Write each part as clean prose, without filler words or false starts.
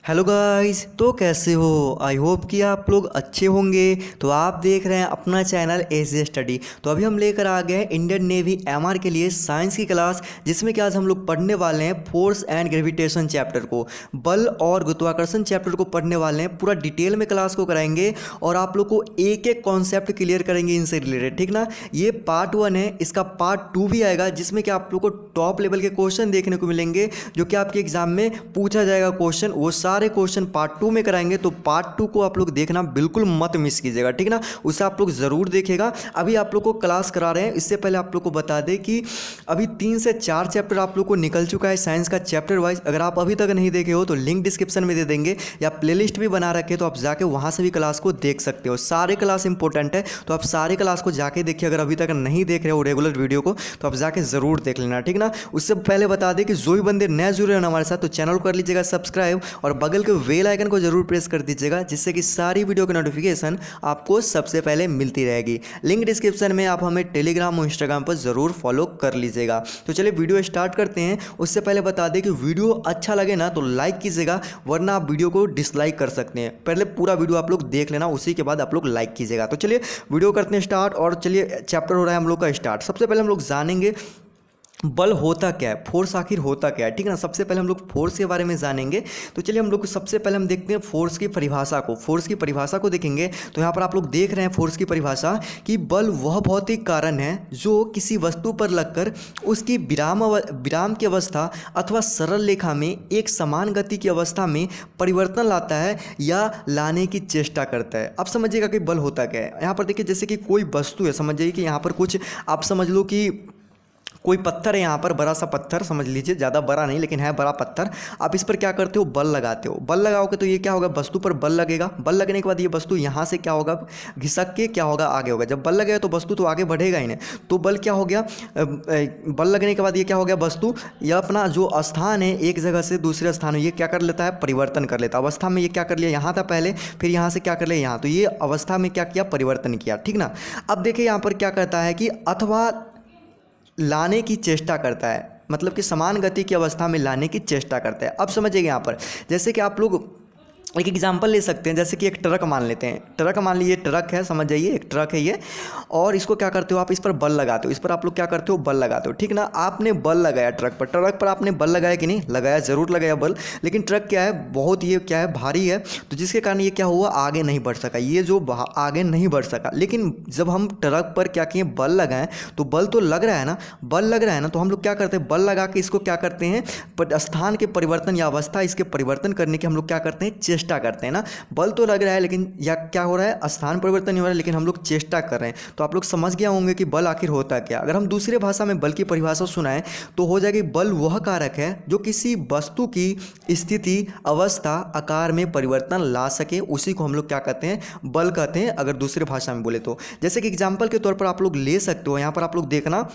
Hello guys, तो कैसे हो। आई होप कि आप लोग अच्छे होंगे। तो आप देख रहे हैं अपना चैनल एजे स्टडी। तो अभी हम लेकर आ गए हैं इंडियन नेवी एमआर के लिए साइंस की क्लास, जिसमें कि आज हम लोग पढ़ने वाले हैं फोर्स एंड ग्रेविटेशन चैप्टर को, बल और गुरुत्वाकर्षण चैप्टर को पढ़ने वाले हैं। पूरा डिटेल में क्लास को कराएंगे और आप लोग को एक एक कॉन्सेप्ट क्लियर करेंगे इनसे रिलेटेड, ठीक ना। ये पार्ट 1 है, इसका पार्ट 2 भी आएगा, जिसमें कि आप लोग को टॉप लेवल के क्वेश्चन देखने को मिलेंगे जो कि आपके एग्जाम में पूछा जाएगा क्वेश्चन। वो सारे क्वेश्चन पार्ट 2 में कराएंगे, तो पार्ट 2 को आप लोग देखना बिल्कुल मत मिस कीजिएगा, ठीक ना। उसे आप लोग ज़रूर देखिएगा। अभी आप लोग को क्लास करा रहे हैं, इससे पहले आप लोग को बता दें कि अभी 3 से 4 चैप्टर आप लोग को निकल चुका है साइंस का चैप्टर वाइज। अगर आप अभी तक नहीं देखे हो तो लिंक डिस्क्रिप्शन में दे देंगे, या प्लेलिस्ट भी बना रखे, तो आप जाके वहाँ से भी क्लास को देख सकते हो। सारे क्लास इंपॉर्टेंट है, तो आप सारे क्लास को जाके देखिए। अगर अभी तक नहीं देख रहे हो रेगुलर वीडियो को, तो आप जाके ज़रूर देख लेना, ठीक ना। उससे पहले बता दें कि जो भी बंदे नए जुड़े हैं हमारे साथ, तो चैनल को कर लीजिएगा सब्सक्राइब और बगल के बेल आइकन को जरूर प्रेस कर दीजिएगा, जिससे कि सारी वीडियो की नोटिफिकेशन आपको सबसे पहले मिलती रहेगी। लिंक डिस्क्रिप्शन में, आप हमें टेलीग्राम और इंस्टाग्राम पर जरूर फॉलो कर लीजिएगा। तो चलिए वीडियो स्टार्ट करते हैं। उससे पहले बता दें कि वीडियो अच्छा लगे ना तो लाइक कीजिएगा, वरना आप वीडियो को डिसलाइक कर सकते हैं। पहले पूरा वीडियो आप लोग देख लेना, उसी के बाद आप लोग लाइक कीजिएगा। तो चलिए वीडियो करते हैं स्टार्ट, और चलिए चैप्टर हो रहा है हम लोग का स्टार्ट। सबसे पहले हम लोग जानेंगे बल होता क्या है, फोर्स आखिर होता क्या है, ठीक है ना। सबसे पहले हम लोग फोर्स के बारे में जानेंगे। तो चलिए हम लोग सबसे पहले हम देखते हैं फोर्स की परिभाषा को। फोर्स की परिभाषा को देखेंगे तो यहाँ पर आप लोग देख रहे हैं फोर्स की परिभाषा कि बल वह भौतिक कारण है जो किसी वस्तु पर लगकर उसकी विराम की अवस्था अथवा सरल रेखा में एक समान गति की अवस्था में परिवर्तन लाता है या लाने की चेष्टा करता है। अब समझिएगा कि बल होता क्या है। यहाँ पर देखिए, जैसे कि कोई वस्तु है, समझ जाइए कि यहाँ पर कुछ आप समझ लो कि कोई पत्थर है, यहाँ पर बड़ा सा पत्थर समझ लीजिए, ज़्यादा बड़ा नहीं लेकिन है बड़ा पत्थर। आप इस पर क्या करते हो, बल लगाते हो। बल लगाओगे तो ये क्या होगा, वस्तु पर बल लगेगा। बल लगने के बाद ये वस्तु यहाँ से क्या होगा, घिसक के क्या होगा, आगे होगा। जब बल लगेगा तो वस्तु तो आगे बढ़ेगा ही नहीं। तो बल क्या हो गया, बल लगने के बाद ये क्या हो गया, वस्तु यह अपना जो स्थान है एक जगह से दूसरे स्थान में ये क्या कर लेता है, परिवर्तन कर लेता है। अवस्था में ये क्या कर लिया, यहाँ था पहले, फिर यहाँ से क्या कर लिया यहाँ, तो ये अवस्था में क्या किया, परिवर्तन किया, ठीक ना। अब देखिए यहाँ पर क्या करता है कि अथवा लाने की चेष्टा करता है, मतलब कि समान गति की अवस्था में लाने की चेष्टा करता है। अब समझिएगा यहाँ पर, जैसे कि आप लोग एक एग्जांपल ले सकते हैं। जैसे कि एक ट्रक मान लेते हैं, ट्रक मान लीजिए, ट्रक है, समझ जाइए एक ट्रक है ये, और इसको क्या करते हो आप, इस पर बल लगाते हो। इस पर आप लोग क्या करते हो, बल लगाते हो, ठीक ना। आपने बल लगाया ट्रक पर आपने बल लगाया कि नहीं लगाया, जरूर लगाया बल। लेकिन ट्रक क्या है, बहुत ये क्या है, भारी है, तो जिसके कारण ये क्या हुआ, आगे नहीं बढ़ सका, ये जो आगे नहीं बढ़ सका। लेकिन जब हम ट्रक पर क्या किए, बल लगाएं, तो बल तो लग रहा है ना, बल लग रहा है ना, तो हम लोग क्या करते हैं, बल लगा के इसको क्या करते हैं, स्थान के परिवर्तन या अवस्था इसके परिवर्तन करने के हम लोग क्या करते हैं, चेष्टा करते हैं ना। बल तो लग रहा है लेकिन या क्या हो रहा है, स्थान परिवर्तन नहीं हो रहा है, लेकिन हम लोग चेष्टा कर रहे हैं। तो आप लोग समझ गया होंगे कि बल आखिर होता क्या। अगर हम दूसरे भाषा में बल की परिभाषा सुनाएं तो हो जाएगी, बल वह कारक है जो किसी वस्तु की स्थिति, अवस्था, आकार में परिवर्तन ला सके, उसी को हम लोग क्या कहते हैं, बल कहते हैं, अगर दूसरे भाषा में बोले तो। जैसे कि एग्जाम्पल के तौर पर आप लोग ले सकते हो, यहाँ पर आप लोग देखना,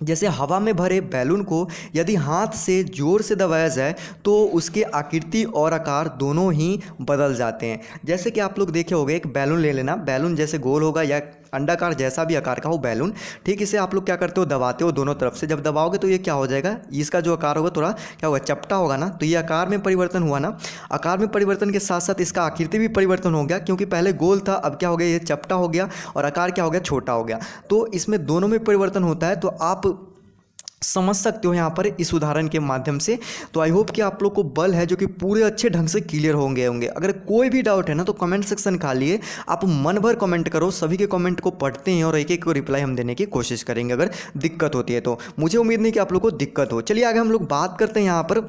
जैसे हवा में भरे बैलून को यदि हाथ से जोर से दबाया जाए तो उसके आकृति और आकार दोनों ही बदल जाते हैं। जैसे कि आप लोग देखे होंगे, एक बैलून ले लेना, बैलून जैसे गोल होगा या अंडाकार, जैसा भी आकार का हो बैलून, ठीक। इसे आप लोग क्या करते हो, दबाते हो दोनों तरफ से। जब दबाओगे तो ये क्या हो जाएगा, इसका जो आकार होगा थोड़ा क्या होगा, चपटा होगा ना, तो ये आकार में परिवर्तन हुआ ना। आकार में परिवर्तन के साथ साथ इसका आकृति भी परिवर्तन हो गया, क्योंकि पहले गोल था, अब क्या हो गया, ये चपटा हो गया, और आकार क्या हो गया, छोटा हो गया। तो इसमें दोनों में परिवर्तन होता है, तो आप समझ सकते हो यहाँ पर इस उदाहरण के माध्यम से। तो आई होप कि आप लोग को बल है जो कि पूरे अच्छे ढंग से क्लियर होंगे। अगर कोई भी डाउट है ना तो कमेंट सेक्शन खालिए, आप मन भर कमेंट करो, सभी के कमेंट को पढ़ते हैं और एक एक को रिप्लाई हम देने की कोशिश करेंगे अगर दिक्कत होती है तो। मुझे उम्मीद नहीं कि आप लोग को दिक्कत हो। चलिए आगे हम लोग बात करते हैं यहाँ पर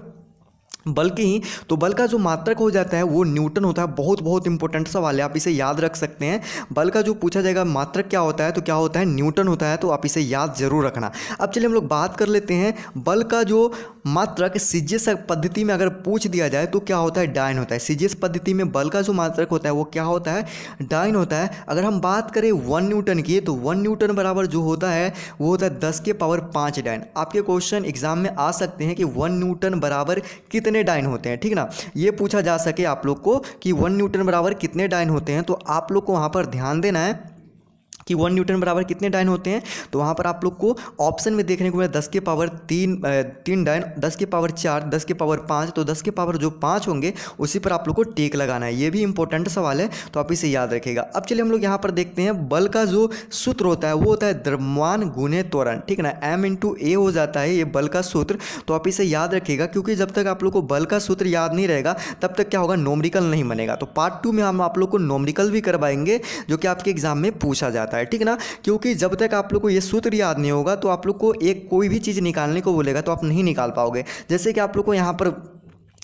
बल की ही। तो बल का जो मात्रक हो जाता है वो न्यूटन होता है। बहुत बहुत इंपॉर्टेंट सवाल है, आप इसे याद रख सकते हैं। बल का जो पूछा जाएगा मात्रक क्या होता है, तो क्या होता है, न्यूटन होता है, तो आप इसे याद जरूर रखना। अब चलिए हम लोग बात कर लेते हैं बल का जो मात्रक सीजीएस पद्धति में अगर पूछ दिया जाए तो क्या होता है, डाइन होता है। सीजीएस पद्धति में बल का जो मात्रक होता है वो क्या होता है, डाइन होता है। अगर हम बात करें 1 न्यूटन की, तो 1 न्यूटन बराबर जो होता है वो होता है 10 के पावर 5 डाइन। आपके क्वेश्चन एग्जाम में आ सकते हैं कि 1 न्यूटन बराबर कितने डाइन होते हैं, ठीक ना। ये पूछा जा सके आप लोग को कि 1 न्यूटन बराबर कितने डाइन होते हैं, तो आप लोग को वहाँ पर ध्यान देना है कि 1 न्यूटन बराबर कितने डायन होते हैं, तो वहाँ पर आप लोग को ऑप्शन में देखने को मिला 10 के पावर 3 डायन, 10 के पावर 4, 10 के पावर 5, तो 10 के पावर जो 5 होंगे उसी पर आप लोग को टिक लगाना है। ये भी इंपॉर्टेंट सवाल है, तो आप इसे याद रखिएगा। अब चलिए हम लोग यहाँ पर देखते हैं बल का जो सूत्र होता है वो होता है द्रव्यमान गुणे त्वरण, ठीक ना, m/a हो जाता है ये बल का सूत्र। तो आप इसे याद रखिएगा, क्योंकि जब तक आप लोग को बल का सूत्र याद नहीं रहेगा तब तक क्या होगा, नोमरिकल नहीं बनेगा। तो पार्ट 2 में हम आप लोग को नोमरिकल भी करवाएंगे जो कि आपके एग्जाम में पूछा जाता है, ठीक ना। क्योंकि जब तक आप लोग को ये सूत्र याद नहीं होगा तो आप लोग को एक कोई भी चीज़ निकालने को बोलेगा तो आप नहीं निकाल पाओगे। जैसे कि आप लोग को यहाँ पर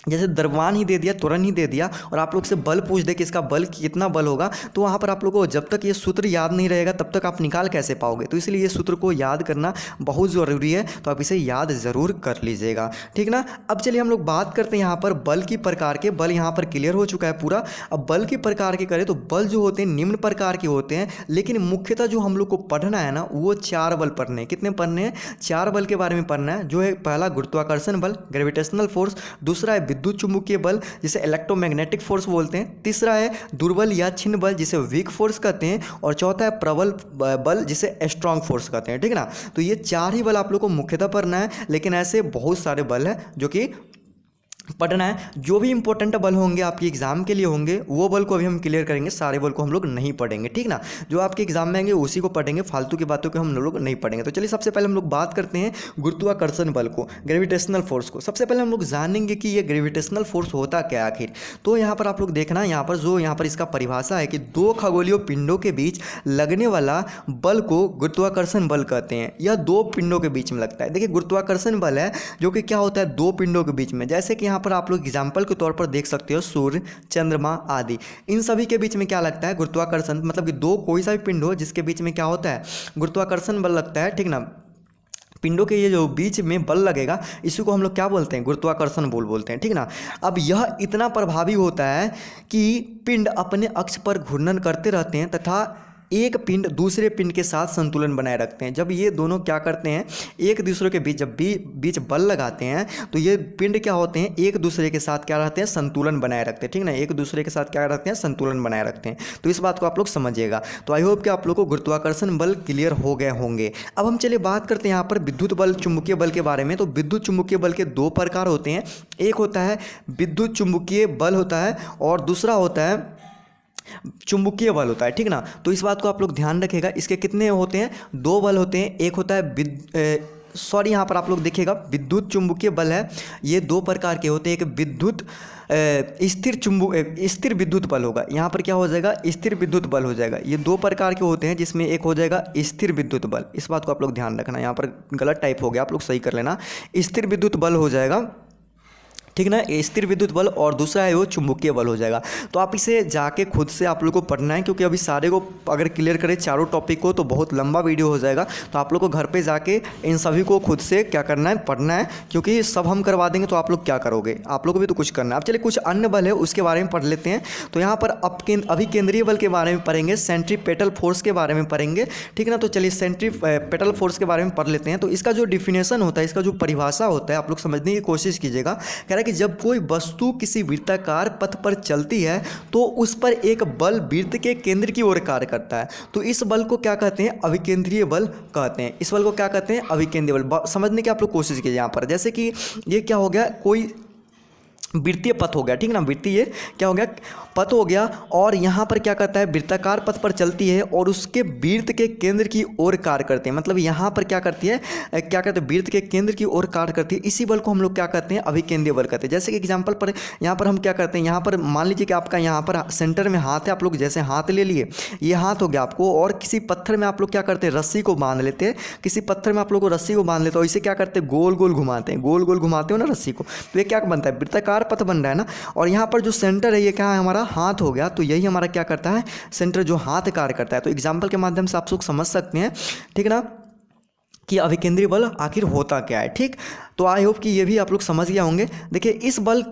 जैसे द्रव्यमान ही दे दिया, त्वरण ही दे दिया, और आप लोग से बल पूछ दे कि इसका बल कितना बल होगा, तो वहाँ पर आप लोगों को जब तक ये सूत्र याद नहीं रहेगा तब तक आप निकाल कैसे पाओगे। तो इसलिए ये सूत्र को याद करना बहुत ज़रूरी है, तो आप इसे याद ज़रूर कर लीजिएगा, ठीक ना। अब चलिए हम लोग बात करते हैं यहाँ पर बल की प्रकार के। बल यहाँ पर क्लियर हो चुका है पूरा। अब बल की प्रकार के करें तो बल जो होते हैं निम्न प्रकार के होते हैं, लेकिन मुख्यतः जो हम लोग को पढ़ना है ना वो 4 बल पढ़ने हैं। कितने पढ़ने हैं? 4 बल के बारे में पढ़ना है, जो है पहला गुरुत्वाकर्षण बल, ग्रेविटेशनल फोर्स, दूसरा है विद्युत चुंबकीय बल जिसे इलेक्ट्रोमैग्नेटिक फोर्स बोलते हैं, तीसरा है दुर्बल या छिन्न बल जिसे वीक फोर्स कहते हैं, और चौथा है प्रबल बल जिसे स्ट्रांग फोर्स कहते हैं, ठीक है ना। तो ये 4 ही बल आप लोग को मुख्यतः पढ़ना है, लेकिन ऐसे बहुत सारे बल हैं जो कि पढ़ना है। जो भी इंपॉर्टेंट बल होंगे आपके एग्जाम के लिए होंगे वो बल को अभी हम क्लियर करेंगे, सारे बल को हम लोग नहीं पढ़ेंगे, ठीक ना। जो आपके एग्जाम में आएंगे उसी को पढ़ेंगे, फालतू की बातों को हम लोग नहीं पढ़ेंगे। तो चलिए सबसे पहले हम लोग बात करते हैं गुरुत्वाकर्षण बल को, ग्रेविटेशनल फोर्स को। सबसे पहले हम लोग जानेंगे कि ये ग्रेविटेशनल फोर्स होता क्या आखिर। तो यहाँ पर आप लोग देखना, यहाँ पर इसका परिभाषा है कि 2 खगोलीय पिंडों के बीच लगने वाला बल को गुरुत्वाकर्षण बल कहते हैं। यह 2 पिंडों के बीच में लगता है। देखिए गुरुत्वाकर्षण बल है जो कि क्या होता है, 2 पिंडों के बीच में। जैसे कि यहाँ पर आप लोग एग्जाम्पल के तौर पर देख सकते हो सूर्य, चंद्रमा आदि, इन सभी के बीच में क्या लगता है, गुरुत्वाकर्षण। मतलब कि 2 कोई सा भी पिंड हो जिसके बीच में क्या होता है, गुरुत्वाकर्षण बल लगता है, ठीक ना। पिंडों के ये जो बीच में बल लगेगा इसी को हम लोग क्या बोलते हैं, गुरुत्वाकर्षण बल बोलते हैं, ठीक ना। अब यह इतना प्रभावी होता है कि पिंड अपने अक्ष पर घूर्णन करते रहते हैं तथा एक पिंड दूसरे पिंड के साथ संतुलन बनाए रखते हैं। जब ये दोनों क्या करते हैं, एक दूसरे के बीच जब बीच बल लगाते हैं तो ये पिंड क्या होते हैं, एक दूसरे के साथ क्या रहते हैं, संतुलन बनाए रखते हैं, ठीक ना। एक दूसरे के साथ क्या रहते हैं, संतुलन बनाए रखते हैं। तो इस बात को आप लोग समझिएगा। तो आई होप कि आप लोग को गुरुत्वाकर्षण बल क्लियर हो गए होंगे। अब हम चलिए बात करते हैं यहाँ पर विद्युत बल, चुंबकीय बल के बारे में। तो विद्युत चुंबकीय बल के 2 प्रकार होते हैं। एक होता है विद्युत चुंबकीय बल होता है और दूसरा होता है चुंबकीय बल होता है, ठीक ना। तो इस बात को आप लोग ध्यान रखिएगा। इसके कितने होते हैं, 2 बल होते हैं। एक होता है यहाँ पर आप लोग देखिएगा विद्युत चुंबकीय बल है, ये 2 प्रकार के होते हैं। एक विद्युत स्थिर विद्युत बल होगा, यहाँ पर क्या हो जाएगा, स्थिर विद्युत बल हो जाएगा। ये 2 प्रकार के होते हैं जिसमें एक हो जाएगा स्थिर विद्युत बल। इस बात को आप लोग ध्यान रखना, यहाँ पर गलत टाइप हो गया, आप लोग सही कर लेना। स्थिर विद्युत बल हो जाएगा, ठीक ना, स्थिर विद्युत बल, और दूसरा है वो चुंबकीय बल हो जाएगा। तो आप इसे जाके खुद से आप लोग को पढ़ना है, क्योंकि अभी सारे को अगर क्लियर करें चारों टॉपिक को तो बहुत लंबा वीडियो हो जाएगा। तो आप लोग को घर पे जाके इन सभी को खुद से क्या करना है, पढ़ना है, क्योंकि सब हम करवा देंगे तो आप लोग क्या करोगे, आप लोग को भी तो कुछ करना है। अब चलिए कुछ अन्य बल है उसके बारे में पढ़ लेते हैं। तो यहाँ पर अभी केंद्रीय बल के बारे में पढ़ेंगे, सेंट्रीपेटल फोर्स के बारे में पढ़ेंगे, ठीक ना। तो चलिए सेंट्रीपेटल फोर्स के बारे में पढ़ लेते हैं। तो इसका जो डिफिनेशन होता है, इसका जो परिभाषा होता है, आप लोग समझने की कोशिश कीजिएगा। कह रहा है कि जब कोई वस्तु किसी वृत्ताकार पथ पर चलती है तो उस पर एक बल वृत्त के केंद्र की ओर कार्य करता है। तो इस बल को क्या कहते हैं, अभिकेंद्रीय बल कहते हैं। इस बल को क्या कहते हैं, अभिकेंद्रीय बल। समझने की आप लोग कोशिश कीजिए यहाँ पर। जैसे कि ये क्या हो गया, कोई वृत्तीय पथ हो गया, ठीक ना, वृत्तीय क्या हो गया, पथ हो गया, और यहाँ पर क्या करता है, वृत्ताकार पथ पर चलती है और उसके वृत्त के केंद्र की ओर कार्य करते हैं। मतलब यहाँ पर क्या करती है, क्या कहते हैं, वृत्त के केंद्र की ओर कार्य करती है। इसी बल को हम लोग क्या कहते हैं, अभिकेंद्रीय बल कहते हैं। जैसे कि एग्जाम्पल पर यहाँ पर हम क्या करते हैं, यहाँ पर मान लीजिए कि आपका यहाँ पर सेंटर में हाथ है, आप लोग जैसे हाथ ले लिए, ये हाथ हो गया आपको, और किसी पत्थर में आप लोग क्या करते हैं, रस्सी को बांध लेते हैं। किसी पत्थर में आप लोग को रस्सी को बांध लेते हो, इसे क्या करते हैं, गोल गोल घुमाते हैं, गोल गोल घुमाते हो ना रस्सी को, तो ये क्या बनता है, वृत्ताकार पथ बन रहा है ना। और यहाँ पर जो सेंटर है ये क्या है, हमारा हाथ हो गया। तो यही हमारा क्या करता है, सेंटर जो हाथ कार्य करता है। तो एग्जाम्पल के माध्यम से आप लोग समझ सकते हैं, ठीक ना, कि अभिकेंद्रीय बल आखिर होता क्या है, ठीक। तो आई होप कि ये भी आप लोग समझ गए होंगे। देखिए इस बल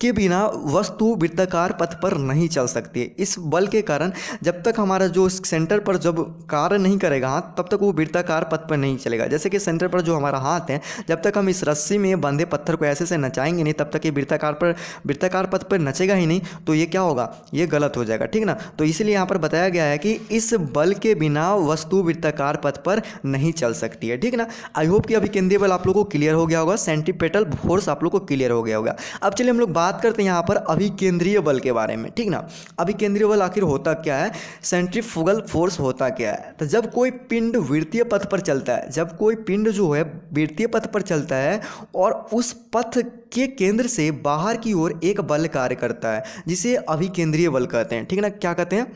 के बिना वस्तु वृत्ताकार पथ पर नहीं चल सकती है। इस बल के कारण जब तक हमारा जो सेंटर पर जब कार्य नहीं करेगा हाथ, तब तक वो वृत्ताकार पथ पर नहीं चलेगा। जैसे कि सेंटर पर जो हमारा हाथ है, जब तक हम इस रस्सी में बंधे पत्थर को ऐसे से नचाएंगे नहीं, तब तक ये वृत्ताकार पथ पर नचेगा ही नहीं, तो ये क्या होगा, ये गलत हो जाएगा, ठीक ना। तो इसलिए यहाँ पर बताया गया है कि इस बल के बिना वस्तु वृत्ताकार पथ पर नहीं चल सकती है, ठीक ना। आई होप कि अभी केंद्रीय बल आप लोगों को क्लियर हो गया होगा, सेंट्रीपेटल फोर्स आप लोग को क्लियर हो गया होगा। अब चलिए हम लोग बात करते हैं यहाँ पर अभिकेंद्रीय बल के बारे में, ठीक ना। अभिकेंद्रीय बल आखिर होता क्या है, सेंट्रीफ्यूगल फोर्स होता क्या है। तो जब कोई पिंड वृत्तीय पथ पर चलता है, जब कोई पिंड जो है वृत्तीय पथ पर चलता है और उस पथ के केंद्र से बाहर की ओर एक बल कार्य करता है, जिसे अभिकेंद्रीय बल कहते हैं, ठीक ना। क्या कहते हैं,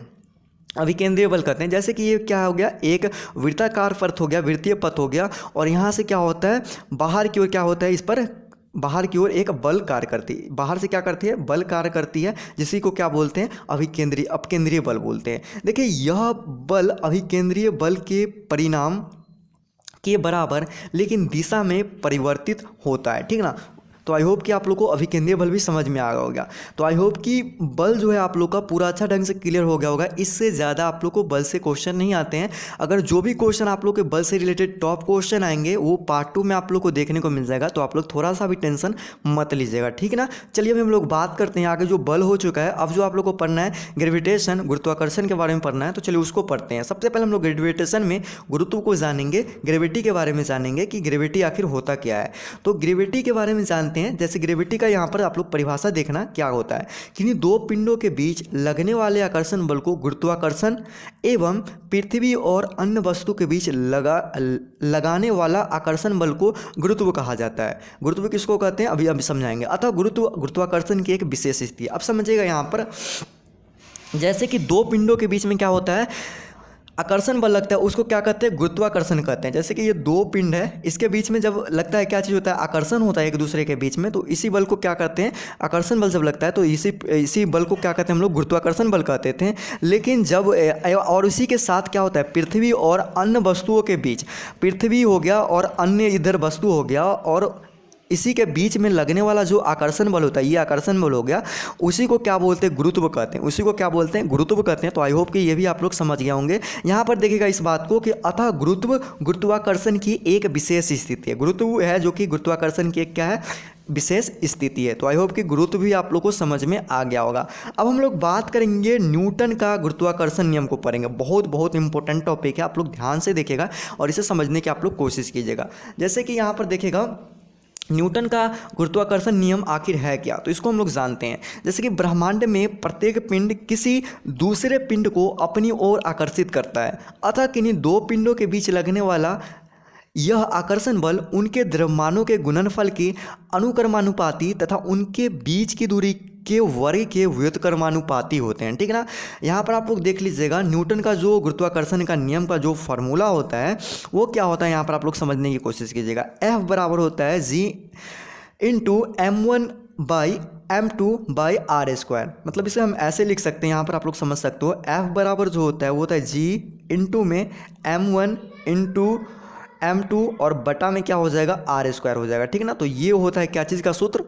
अभिकेंद्रीय बल कहते हैं। जैसे कि ये क्या हो गया, एक वृत्ताकार पथ हो गया, वृत्तीय पथ हो गया, और यहाँ से क्या होता है, बाहर की ओर क्या होता है, इस पर बाहर की ओर एक बल कार्य करती है। बाहर से क्या करती है, बल कार्य करती है, जिसी को क्या बोलते हैं, अपकेंद्रीय बल बोलते हैं। देखिए यह बल अभिकेंद्रीय बल के परिणाम के बराबर लेकिन दिशा में परिवर्तित होता है, ठीक ना। तो आई होप कि आप लोग को अभिकेंद्रीय बल भी समझ में आ गया होगा। तो आई होप कि बल जो है आप लोग का पूरा अच्छा ढंग से क्लियर हो गया होगा। इससे ज़्यादा आप लोग को बल से क्वेश्चन नहीं आते हैं। अगर जो भी क्वेश्चन आप लोग के बल से रिलेटेड टॉप क्वेश्चन आएंगे वो पार्ट 2 में आप लोग को देखने को मिल जाएगा, तो आप लोग थोड़ा सा भी टेंशन मत लीजिएगा, ठीक है ना। चलिए अभी हम लोग बात करते हैं आगे जो बल हो चुका है। अब जो आप लोग को पढ़ना है ग्रेविटेशन, गुरुत्वाकर्षण के बारे में पढ़ना है, तो चलिए उसको पढ़ते हैं। सबसे पहले हम लोग ग्रेविटेशन में गुरुत्व को जानेंगे, ग्रेविटी के बारे में जानेंगे कि ग्रेविटी आखिर होता क्या है। तो ग्रेविटी के बारे में जानते हैं। जैसे ग्रेविटी का यहाँ पर आप लोग परिभाषा देखना क्या होता है कि दो पिंडों के बीच लगने वाले आकर्षण बल को गुरुत्वाकर्षण एवं पृथ्वी और अन्य वस्तु के बीच लगाने वाला आकर्षण बल को गुरुत्व कहा जाता है। गुरुत्व किसको कहते हैं अभी समझाएंगे। अतः गुरुत्वाकर्षण की एक विशेष स्थिति। अब समझिएगा यहाँ पर, जैसे कि दो पिंडों के बीच में क्या होता है, आकर्षण बल लगता है, उसको क्या कहते हैं, गुरुत्वाकर्षण कहते हैं। जैसे कि ये दो पिंड है, इसके बीच में जब लगता है क्या चीज़ होता है, आकर्षण होता है एक दूसरे के बीच में, तो इसी बल को क्या कहते हैं, आकर्षण बल जब लगता है तो इसी बल को क्या कहते हैं हम लोग, गुरुत्वाकर्षण बल कहते थे। लेकिन जब और इसी के साथ क्या होता है, पृथ्वी और अन्य वस्तुओं के बीच, पृथ्वी हो गया और अन्य इधर वस्तु हो गया, और इसी के बीच में लगने वाला जो आकर्षण बल होता है, ये आकर्षण बल हो गया, उसी को क्या बोलते हैं, गुरुत्व कहते हैं। उसी को क्या बोलते हैं, गुरुत्व कहते हैं। तो आई होप कि ये भी आप लोग समझ गए होंगे। यहाँ पर देखिएगा इस बात को कि अतः गुरुत्वाकर्षण की एक विशेष स्थिति है। गुरुत्व है जो कि गुरुत्वाकर्षण की एक क्या है, विशेष स्थिति है। तो आई होप कि गुरुत्व भी आप लोग को समझ में आ गया होगा। अब हम लोग बात करेंगे न्यूटन का गुरुत्वाकर्षण नियम को पढ़ेंगे। बहुत इंपॉर्टेंट टॉपिक है, आप लोग ध्यान से देखिएगा और इसे समझने की आप लोग कोशिश कीजिएगा। जैसे कि यहाँ पर देखिएगा न्यूटन का गुरुत्वाकर्षण नियम आखिर है क्या, तो इसको हम लोग जानते हैं। जैसे कि ब्रह्मांड में प्रत्येक पिंड किसी दूसरे पिंड को अपनी ओर आकर्षित करता है, अतः किन्हीं दो पिंडों के बीच लगने वाला यह आकर्षण बल उनके द्रव्यमानों के गुणनफल की अनुक्रमानुपाती तथा उनके बीच की दूरी के वर्ग के व्युत्क्रमानुपाती होते हैं, ठीक है ना। यहाँ पर आप लोग देख लीजिएगा न्यूटन का जो गुरुत्वाकर्षण का नियम का जो फार्मूला होता है वो क्या होता है, यहाँ पर आप लोग समझने की कोशिश कीजिएगा। F बराबर होता है G इंटू m1/m2/r²। मतलब इसे हम ऐसे लिख सकते हैं, यहाँ पर आप लोग समझ सकते हो। F बराबर जो होता है वो होता है G इंटू में m1 इंटू m2 और बटा में क्या हो जाएगा, r² हो जाएगा, ठीक है ना। तो ये होता है क्या चीज़ का सूत्र,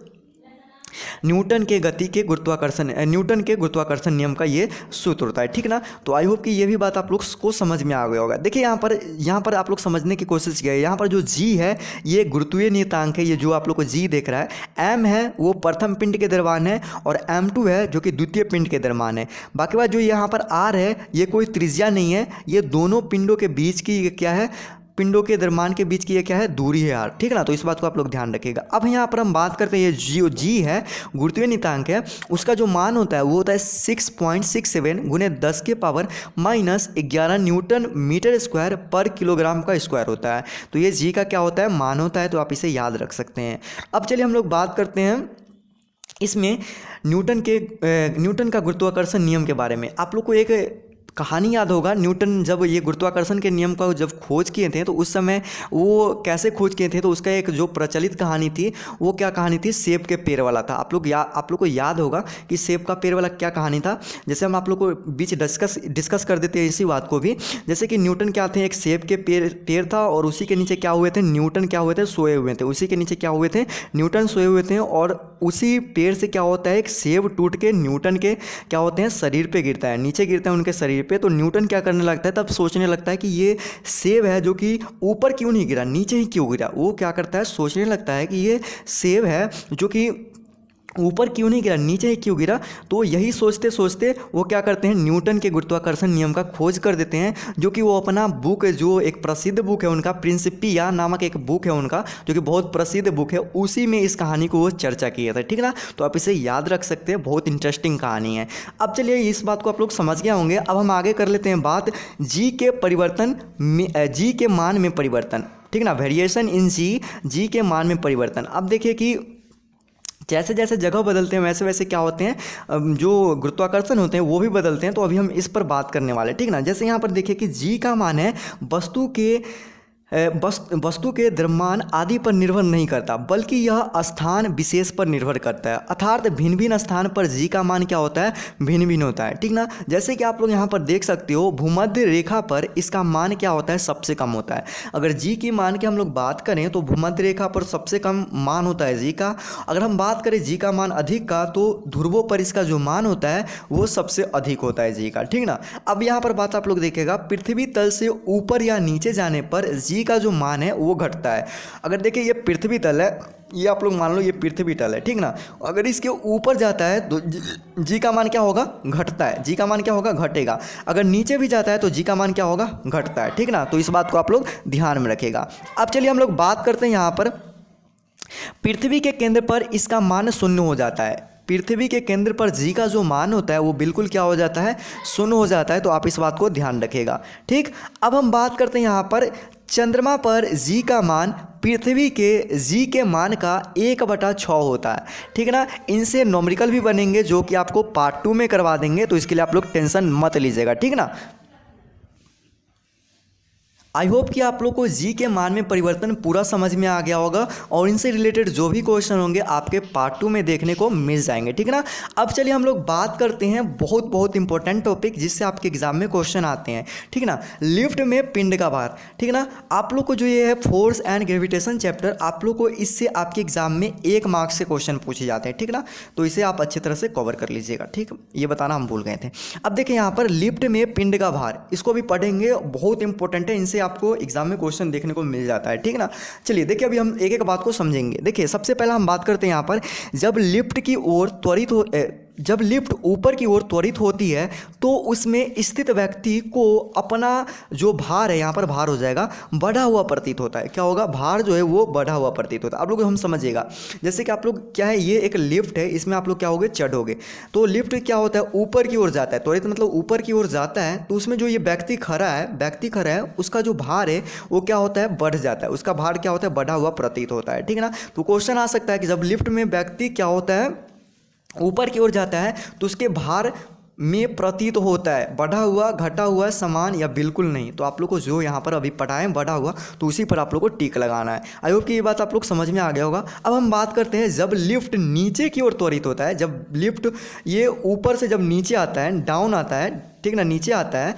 न्यूटन के गुरुत्वाकर्षण नियम का ये सूत्र होता है, ठीक ना। तो आई होप कि ये भी बात आप लोग को समझ में आ गया होगा। देखिए यहाँ पर आप लोग समझने की कोशिश किया। यहाँ पर जो g है ये गुरुत्वीय नियतांक है, ये जो आप लोग को g देख रहा है। m है वो प्रथम पिंड के द्रव्यमान है और m2 है जो कि द्वितीय पिंड के द्रव्यमान है। बाकी बात जो यहाँ पर r है ये कोई त्रिज्या नहीं है, ये दोनों पिंडों के बीच की क्या है, पिंडों के द्रव्यमान के बीच की ये क्या है, दूरी है यार, ठीक है ना। तो इस बात को आप लोग ध्यान रखिएगा। अब यहाँ पर हम बात करते हैं, ये जी है गुरुत्वीय नियतांक है, उसका जो मान होता है वो होता है 6.67 गुने 10 के पावर -11 न्यूटन मीटर स्क्वायर पर किलोग्राम का स्क्वायर होता है। तो ये जी का क्या होता है, मान होता है, तो आप इसे याद रख सकते हैं। अब चलिए हम लोग बात करते हैं इसमें न्यूटन का गुरुत्वाकर्षण नियम के बारे में। आप लोग को एक कहानी याद होगा, न्यूटन जब ये गुरुत्वाकर्षण के नियम का जब खोज किए थे तो उस समय वो कैसे खोज किए थे, तो उसका एक जो प्रचलित कहानी थी वो क्या कहानी थी, सेब के पेड़ वाला था। आप लोग को याद होगा कि सेब का पेड़ वाला क्या कहानी था। जैसे हम आप लोग को बीच डिस्कस कर देते हैं इसी बात को भी। जैसे कि न्यूटन क्या थे, एक सेब के पेड़ था और उसी के नीचे क्या हुए थे, न्यूटन क्या हुए थे, सोए हुए थे। उसी के नीचे क्या हुए थे, न्यूटन सोए हुए थे। और उसी पेड़ से क्या होता है, एक सेब टूट के न्यूटन के क्या होते हैं, शरीर पे गिरता है, नीचे गिरता है उनके शरीर पे। तो न्यूटन क्या करने लगता है, तब सोचने लगता है कि ये सेब है जो कि ऊपर क्यों नहीं गिरा, नीचे ही क्यों गिरा। वो क्या करता है, सोचने लगता है कि ये सेब है जो कि ऊपर क्यों नहीं गिरा, नीचे ही क्यों गिरा। तो यही सोचते सोचते वो क्या करते हैं, न्यूटन के गुरुत्वाकर्षण नियम का खोज कर देते हैं, जो कि वो अपना बुक, जो एक प्रसिद्ध बुक है उनका, प्रिंसिपिया नामक एक बुक है उनका, जो कि बहुत प्रसिद्ध बुक है, उसी में इस कहानी को वो चर्चा किए थे। ठीक ना, तो आप इसे याद रख सकते हैं, बहुत इंटरेस्टिंग कहानी है। अब चलिए इस बात को आप लोग समझ गए होंगे। अब हम आगे कर लेते हैं बात जी के परिवर्तन में, जी के मान में परिवर्तन। ठीक ना, वेरिएशन इन जी के मान में परिवर्तन। अब देखिए कि जैसे जैसे जगह बदलते हैं वैसे वैसे क्या होते हैं, जो गुरुत्वाकर्षण होते हैं वो भी बदलते हैं। तो अभी हम इस पर बात करने वाले हैं। ठीक ना, जैसे यहाँ पर देखिए कि जी का मान है वस्तु के द्रव्यमान आदि पर निर्भर नहीं करता, बल्कि यह स्थान विशेष पर निर्भर करता है। अर्थात भिन्न भिन्न स्थान पर जी का मान क्या होता है, भिन्न भिन्न होता है। ठीक ना, जैसे कि आप लोग यहाँ पर देख सकते हो, भूमध्य रेखा पर इसका मान क्या होता है, सबसे कम होता है। अगर जी की मान की हम लोग बात करें तो भूमध्य रेखा पर सबसे कम मान होता है जी का। अगर हम बात करें जी का मान अधिक का, तो ध्रुवों पर इसका जो मान होता है वो सबसे अधिक होता है जी का। ठीक ना, अब यहाँ पर बात आप लोग देखेगा, पृथ्वी तल से ऊपर या नीचे जाने पर जी का जो मान है वो घटता है। अगर देखिए ये पृथ्वी तल है, ये आप लोग मान लो ये पृथ्वी तल है। ठीक ना, अगर इसके ऊपर जाता है तो जी का मान क्या होगा, घटता है। जी का मान क्या होगा, घटेगा। अगर नीचे भी जाता है तो जी का मान क्या होगा, घटता है। ठीक ना, तो इस बात को आप लोग ध्यान में रखेगा। अब चलिए हम लोग बात करते हैं यहाँ पर, पृथ्वी के केंद्र पर इसका मान शून्य हो जाता है। पृथ्वी के केंद्र पर जी का जो मान होता है वो बिल्कुल क्या हो जाता है, शून्य हो जाता है। तो आप इस बात को ध्यान रखिएगा। ठीक, अब हम बात करते हैं यहाँ पर, चंद्रमा पर जी का मान पृथ्वी के जी के मान का 1/6 होता है। ठीक है ना, इनसे न्यूमेरिकल भी बनेंगे जो कि आपको पार्ट 2 में करवा देंगे, तो इसके लिए आप लोग टेंशन मत लीजिएगा। ठीक ना, आई होप कि आप लोग को जी के मान में परिवर्तन पूरा समझ में आ गया होगा, और इनसे रिलेटेड जो भी क्वेश्चन होंगे आपके पार्ट 2 में देखने को मिल जाएंगे। ठीक है ना, अब चलिए हम लोग बात करते हैं बहुत बहुत इंपॉर्टेंट टॉपिक जिससे आपके एग्जाम में क्वेश्चन आते हैं। ठीक है ना, लिफ्ट में पिंड का भार। ठीक है ना, आप लोग को जो ये है फोर्स एंड ग्रेविटेशन चैप्टर, आप लोग को इससे आपके एग्जाम में 1 मार्क्स से क्वेश्चन पूछे जाते हैं। ठीक है ना, तो इसे आप अच्छी तरह से कवर कर लीजिएगा। ठीक, ये बताना हम भूल गए थे। अब देखिए यहाँ पर लिफ्ट में पिंड का भार, इसको भी पढ़ेंगे, बहुत इंपॉर्टेंट है, इनसे आपको एग्जाम में क्वेश्चन देखने को मिल जाता है। ठीक है ना, चलिए देखिए अभी हम एक एक बात को समझेंगे। देखिए सबसे पहला हम बात करते हैं यहाँ पर, जब लिफ्ट की ओर जब लिफ्ट ऊपर की ओर त्वरित होती है तो उसमें स्थित व्यक्ति को अपना जो भार है, यहाँ पर भार हो जाएगा, बढ़ा हुआ प्रतीत होता है। क्या होगा, भार जो है वो बढ़ा हुआ प्रतीत होता है। आप लोग हम समझिएगा, जैसे कि आप लोग क्या है, ये एक लिफ्ट है, इसमें आप लोग क्या होगे, चढ़ोगे, तो लिफ्ट क्या होता है, ऊपर की ओर जाता है, त्वरित मतलब ऊपर की ओर जाता है, तो उसमें जो ये व्यक्ति खड़ा है उसका जो भार है वो क्या होता है, बढ़ जाता है, उसका भार क्या होता है, बढ़ा हुआ प्रतीत होता है। ठीक है ना, तो क्वेश्चन आ सकता है कि जब लिफ्ट में व्यक्ति क्या होता है, ऊपर की ओर जाता है, तो उसके भार में प्रतीत होता है बढ़ा हुआ, घटा हुआ, समान या बिल्कुल नहीं। तो आप लोग को जो यहाँ पर अभी पढ़ाएं बढ़ा हुआ, तो उसी पर आप लोग को टिक लगाना है। आई होप कि ये बात आप लोग समझ में आ गया होगा। अब हम बात करते हैं, जब लिफ्ट नीचे की ओर त्वरित होता है, जब लिफ्ट ये ऊपर से जब नीचे आता है, डाउन आता है, ठीक ना, नीचे आता है,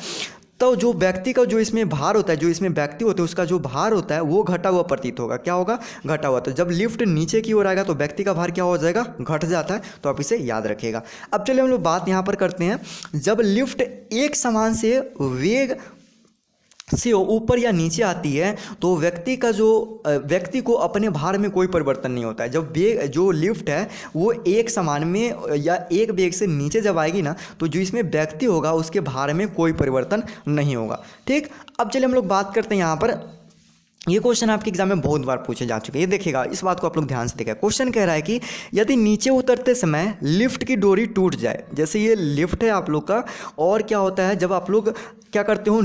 तो जो व्यक्ति का जो इसमें भार होता है, जो इसमें व्यक्ति होते हैं, उसका जो भार होता है वो घटा हुआ प्रतीत होगा। क्या होगा, घटा हुआ। तो जब लिफ्ट नीचे की ओर आएगा तो व्यक्ति का भार क्या हो जाएगा, घट जाता है। तो आप इसे याद रखिएगा। अब चलिए हम लोग बात यहाँ पर करते हैं, जब लिफ्ट एक समान से वेग से ऊपर या नीचे आती है तो व्यक्ति को अपने भार में कोई परिवर्तन नहीं होता है। जब जो लिफ्ट है वो एक समान में या एक वेग से नीचे जब आएगी ना, तो जो इसमें व्यक्ति होगा उसके भार में कोई परिवर्तन नहीं होगा। ठीक, अब चलिए हम लोग बात करते हैं यहाँ पर, ये क्वेश्चन आपके एग्जाम में बहुत बार पूछे जा चुके हैं। ये देखिएगा, इस बात को आप लोग ध्यान से देखिए। क्वेश्चन कह रहा है कि यदि नीचे उतरते समय लिफ्ट की डोरी टूट जाए, जैसे ये लिफ्ट है आप लोग का, और क्या होता है जब आप लोग क्या करते हो,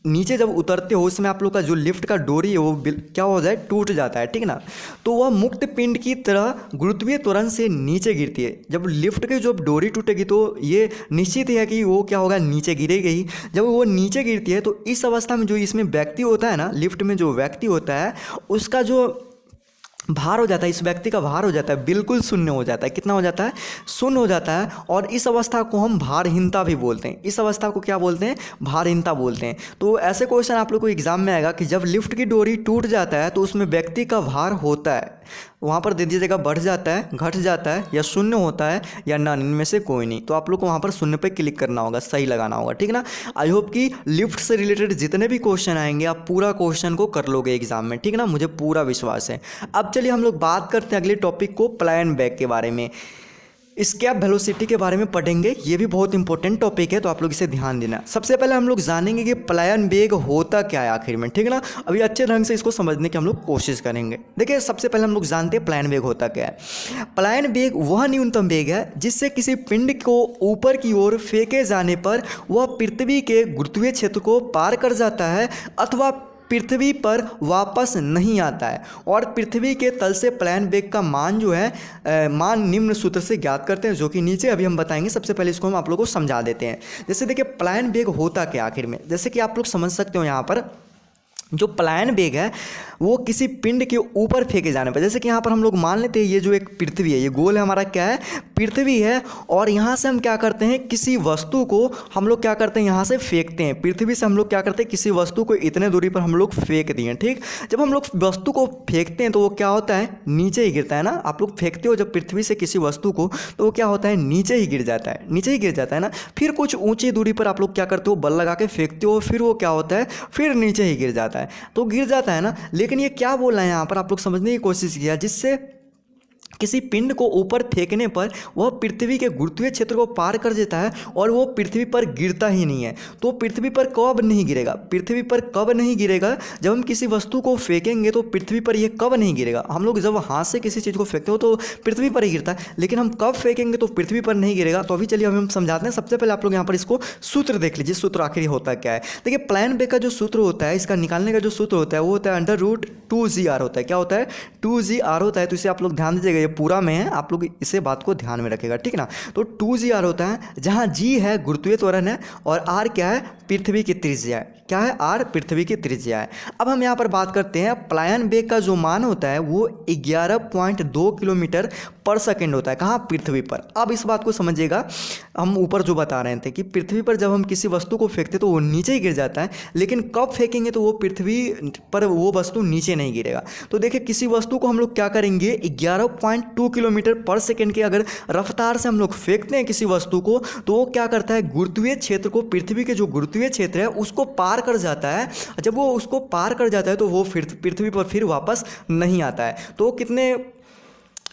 नीचे जब उतरते हो उसमें आप लोग का जो लिफ्ट का डोरी है वो क्या हो जाए, टूट जाता है, ठीक ना। तो वह मुक्त पिंड की तरह गुरुत्वीय त्वरण से नीचे गिरती है। जब लिफ्ट की जो डोरी टूटेगी तो ये निश्चित है कि वो क्या होगा, नीचे गिरेगी ही। जब वो नीचे गिरती है तो इस अवस्था में जो इसमें व्यक्ति होता है ना, लिफ्ट में जो व्यक्ति होता है उसका जो भार हो जाता है, इस व्यक्ति का भार हो जाता है, बिल्कुल शून्य हो जाता है। कितना हो जाता है, शून्य हो जाता है। और इस अवस्था को हम भारहीनता भी बोलते हैं। इस अवस्था को क्या बोलते हैं, भारहीनता बोलते हैं। तो ऐसे क्वेश्चन आप लोग को एग्जाम में आएगा कि जब लिफ्ट की डोरी टूट जाता है तो उसमें व्यक्ति का भार होता है, वहाँ पर दे दीजिएगा बढ़ जाता है, घट जाता है, या शून्य होता है, या नन, इनमें से कोई नहीं। तो आप लोग को वहाँ पर शून्य पे क्लिक करना होगा, सही लगाना होगा, ठीक ना। आई होप कि लिफ्ट से रिलेटेड जितने भी क्वेश्चन आएंगे आप पूरा क्वेश्चन को कर लोगे एग्जाम में, ठीक ना, मुझे पूरा विश्वास है। अब चलिए हम लोग बात करते हैं अगले टॉपिक को, प्लान बैक के बारे में। स्केप वेलोसिटी के बारे में पढ़ेंगे, ये भी बहुत इंपॉर्टेंट टॉपिक है, तो आप लोग इसे ध्यान देना। सबसे पहले हम लोग जानेंगे कि प्लायन वेग होता क्या है आखिर में, ठीक है ना। अभी अच्छे ढंग से इसको समझने की हम लोग कोशिश करेंगे। देखिए सबसे पहले हम लोग जानते हैं प्लायन वेग होता क्या है। प्लायन वेग वह न्यूनतम वेग है जिससे किसी पिंड को ऊपर की ओर फेंके जाने पर वह पृथ्वी के गुरुत्वीय क्षेत्र को पार कर जाता है अथवा पृथ्वी पर वापस नहीं आता है। और पृथ्वी के तल से प्लायन वेग का मान जो है मान निम्न सूत्र से ज्ञात करते हैं, जो कि नीचे अभी हम बताएंगे। सबसे पहले इसको हम आप लोगों को समझा देते हैं। जैसे देखिए प्लायन वेग होता क्या आखिर में, जैसे कि आप लोग समझ सकते हो यहाँ पर जो प्लायन वेग है वो किसी पिंड के ऊपर फेंके जाने पर, जैसे कि यहाँ पर हम लोग मान लेते हैं ये जो एक पृथ्वी है, ये गोल है हमारा, क्या है, पृथ्वी है। और यहाँ से हम क्या करते हैं, किसी वस्तु को हम लोग क्या करते हैं, यहाँ से फेंकते हैं। पृथ्वी से हम लोग क्या करते हैं, किसी वस्तु को इतने दूरी पर हम लोग फेंक दिए, ठीक। जब हम लोग वस्तु को फेंकते हैं तो वो क्या होता है, नीचे ही गिरता है ना। आप लोग फेंकते हो जब पृथ्वी से किसी वस्तु को तो वो क्या होता है, नीचे ही गिर जाता है, नीचे ही गिर जाता है ना। फिर कुछ ऊंची दूरी पर आप लोग क्या करते हो, बल लगा के फेंकते हो, फिर वो क्या होता है, फिर नीचे ही गिर जाता है। तो गिर जाता है ना, लेकिन ये क्या बोल रहा है यहाँ पर, आप लोग समझने की कोशिश किया, जिससे किसी पिंड को ऊपर फेंकने पर वह पृथ्वी के गुरुत्वीय क्षेत्र को पार कर देता है और वो पृथ्वी पर गिरता ही नहीं है। तो पृथ्वी पर कब नहीं गिरेगा, पृथ्वी पर कब नहीं गिरेगा, जब हम किसी वस्तु को फेंकेंगे तो पृथ्वी पर यह कब नहीं गिरेगा। हम लोग जब हाथ से किसी चीज़ को फेंकते हो तो पृथ्वी पर ही गिरता है, लेकिन हम कब फेंकेंगे तो पृथ्वी पर नहीं गिरेगा। तो अभी चलिए हम समझाते हैं। सबसे पहले आप लोग यहाँ पर इसको सूत्र देख लीजिए, सूत्र आखिर होता क्या है। देखिए प्लायन वेग का जो सूत्र होता है, इसका निकालने का जो सूत्र होता है वो होता है √2gr होता है। क्या होता है, 2gr होता है। तो इसे आप लोग ध्यान दीजिएगा, ये पूरा में है, आप लोग इसे बात को ध्यान में रखेगा, ठीक ना। तो 2gr होता है, जहां g है गुरुत्वीय त्वरण है और r क्या है, पृथ्वी की त्रिज्या है। क्या है, r पृथ्वी की त्रिज्या है। अब हम यहाँ पर बात करते हैं प्लायन वेग का जो मान होता है वो 11.2 किलोमीटर पर सेकेंड होता है। कहाँ, पृथ्वी पर। अब इस बात को समझिएगा, हम ऊपर जो बता रहे थे कि पृथ्वी पर जब हम किसी वस्तु को फेंकते तो वो नीचे ही गिर जाता है, लेकिन कब फेंकेंगे तो वो पृथ्वी पर वो वस्तु नीचे नहीं गिरेगा। तो देखिए किसी वस्तु को हम लोग क्या करेंगे, 11.2 किलोमीटर पर सेकेंड की अगर रफ्तार से हम लोग फेंकते हैं किसी वस्तु को तो वो क्या करता है, गुरुत्वीय क्षेत्र को, पृथ्वी के जो गुरुत्वीय क्षेत्र है उसको पार कर जाता है। जब वो उसको पार कर जाता है तो वो फिर पृथ्वी पर फिर वापस नहीं आता है। तो कितने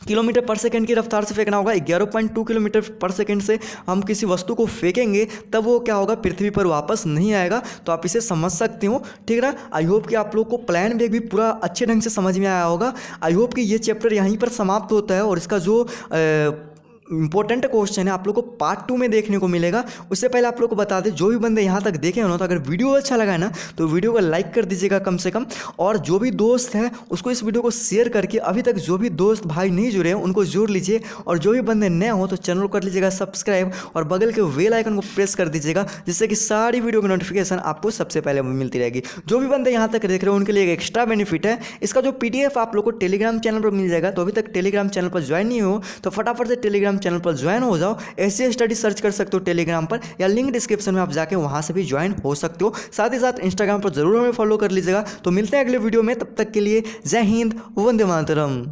किलोमीटर पर सेकंड की रफ्तार से फेंकना होगा, 11.2 किलोमीटर पर सेकंड से हम किसी वस्तु को फेंकेंगे तब वो क्या होगा, पृथ्वी पर वापस नहीं आएगा। तो आप इसे समझ सकते हो, ठीक है ना। आई होप कि आप लोग को प्लायन वेग भी पूरा अच्छे ढंग से समझ में आया होगा। आई होप कि ये चैप्टर यहीं पर समाप्त होता है और इसका जो इंपॉर्टेंट क्वेश्चन है आप लोग को पार्ट 2 में देखने को मिलेगा। उससे पहले आप लोग को बता दें, जो भी बंदे यहाँ तक देखे हो ना, तो अगर वीडियो अच्छा लगा है ना तो वीडियो को लाइक कर दीजिएगा कम से कम। और जो भी दोस्त है उसको इस वीडियो को शेयर करके, अभी तक जो भी दोस्त भाई नहीं जुड़े हैं उनको जोड़ लीजिए। और जो भी बंदे नए हो तो चैनल को कर लीजिएगा सब्सक्राइब और बगल के बेल आइकन को प्रेस कर दीजिएगा, जिससे कि सारी वीडियो की नोटिफिकेशन आपको सबसे पहले मिलती रहेगी। जो भी बंदे यहाँ तक देख रहे हो उनके लिए एक एक्स्ट्रा बेनिफिट है, इसका जो PDF आप लोग को टेलीग्राम चैनल पर मिल जाएगा। तो अभी तक टेलीग्राम चैनल पर ज्वाइन नहीं हो तो फटाफट से टेलीग्राम चैनल पर ज्वाइन हो जाओ। एससी स्टडी सर्च कर सकते हो टेलीग्राम पर, या लिंक डिस्क्रिप्शन में आप जाके वहां से भी ज्वाइन हो सकते हो। साथ ही साथ इंस्टाग्राम पर जरूर हमें फॉलो कर लीजिएगा। तो मिलते हैं अगले वीडियो में, तब तक के लिए जय हिंद, वंदे मातरम।